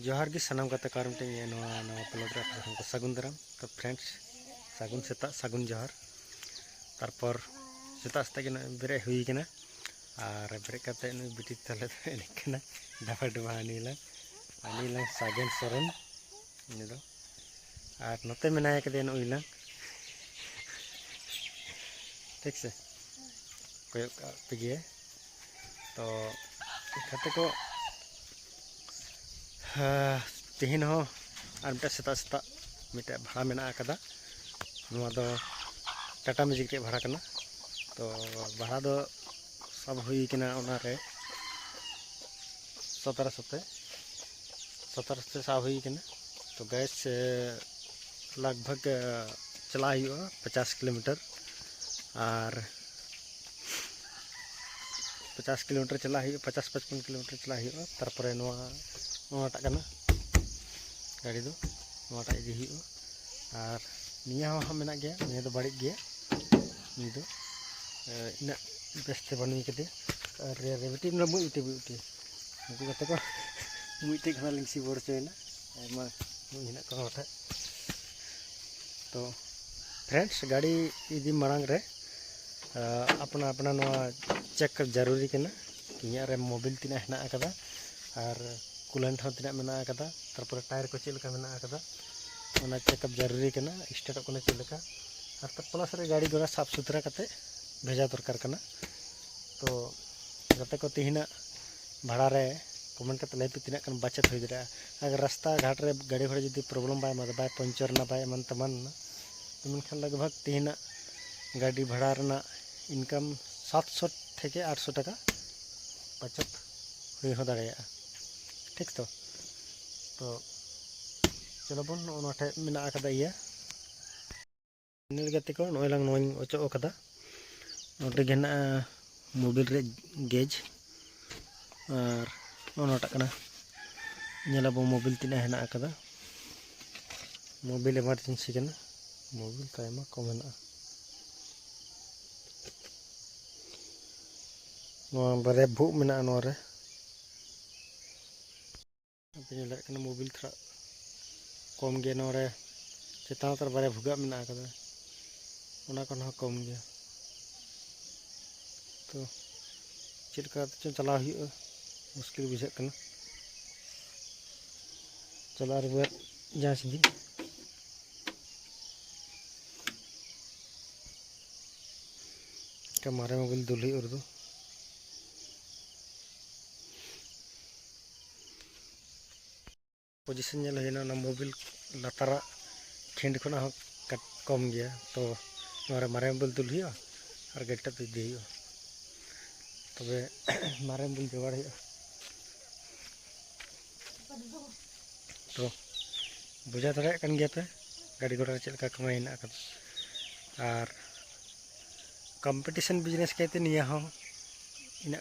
जोहार गी सनाम गाते कार मिटे नवा ब्लॉग रे को सगुन दाराम। तो फ्रेंड्स सगुन सेता सगुन जोहार। तारपर सेता सेता के बेरे हुई कना और बेरे काते नुई बिटी तले एने कना डबा डबा अनिला सागेन सोरेन इनी दो और नते मेनाय कदे नुईला ठीक से कोय पिगे तो खाते को तिहिन हो और मिटे सेता सेता मिटे भाड़ा मेना आकदा नुआ दो टाटा मैजिक रे भाड़ा कना। तो भाड़ा दो सब हुई कना ओनारे 1700 से सब हुई कना। तो गैस लगभग चला 50 किलोमीटर और 50 किलोमीटर चला 50-55 किलोमीटर चला तारपरे नोटा कना गाड़ी दो नोटा इदी हुई और निया हो मेना गया निया दो बाड़ी गया नि दो इना बेस्ते बनुई कदे और रेबटी ना मुइटी उनको कते को मुइटी खना लिंसी बोरचोयना आयमा मुइना को होठा। तो फ्रेंड्स गाड़ी इदी मांग रे अपना अपना नवा चेक जरूरी कना इया रे मोबिल तिना हेना आकदा और कूलेंट हो तिना मेना आकदा तारपर टायर को चेलका मेना आकदा ओना चेकअप जरूरी कना स्टार्ट को चेलका और तो प्लस रे गाड़ी घोड़ा साफ सुथरा कते भेजा दरकार कना। तो जते को तिहिना भाड़ा रे कमेंट करते लई पे तिना कन बचत हो दरा अगर रास्ता घाट रे गाड़ी घोड़ा जदी प्रॉब्लम बाय पंचर ना बाय मन तमन तो मनखान लगभग तिहिना गाड़ी भाड़ा रना इनकम 700 থেকে 800 টাকা बचत हुई हो दाड़ेया ठीक। तो चलो बन ओनाठे मेना आकदा इया गति को नोयलांग नोई ओचो कदा नोटे गेना मोबिल रे गेज और ओनाटा कना नेलाबो मोबिल तिना हेना आकदा मोबिल इमरजेंसी कना मोबिल तायमा कम हेना बारे भूख मेना नोरे मोबिल थोड़ा कम गया नोरे चेतान तर बारे भुगा मेना आकदा ओना कन कम गया। तो चेलका चला मुश्किल बुझे कना चला रुआ जहाँ सीधी मारे मोबिल दुल उर्दू पोजिशन ना मोबिल लातारा खिंड खुना कम गया। तो मारे मोबिल दुल और गाड़ी तो इदी तबे मारे मोबिल जोगाड़ तो बुझा दाड़ा कन गया पे गाड़ी घोड़ा चलका कमाई हेना और कम्पिटिशन बिजनेस कहते निया हो इन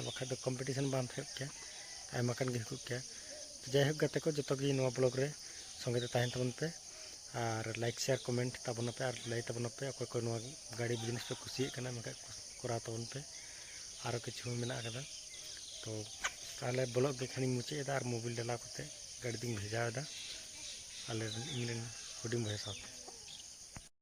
बखा दो कम्पिटिशन बाम थे क्या आयमा कन गे हुक क्या। जायहोक गाते को जो गी नवा ब्लॉग रे संगे ते ताहेन तबन पे और लाइक शेयर कमेंट तबन पे और लाई तबन पे अकोय को नवा गाड़ी बिजनेस पे खुशी कना मका करा तबन पे और किछु मेना कदा। तो ताले ब्लॉग देखानी मुचाद और मोबिल डाला करते गाड़ी दिन भेजा आले इन हुडिंग भाई साहब।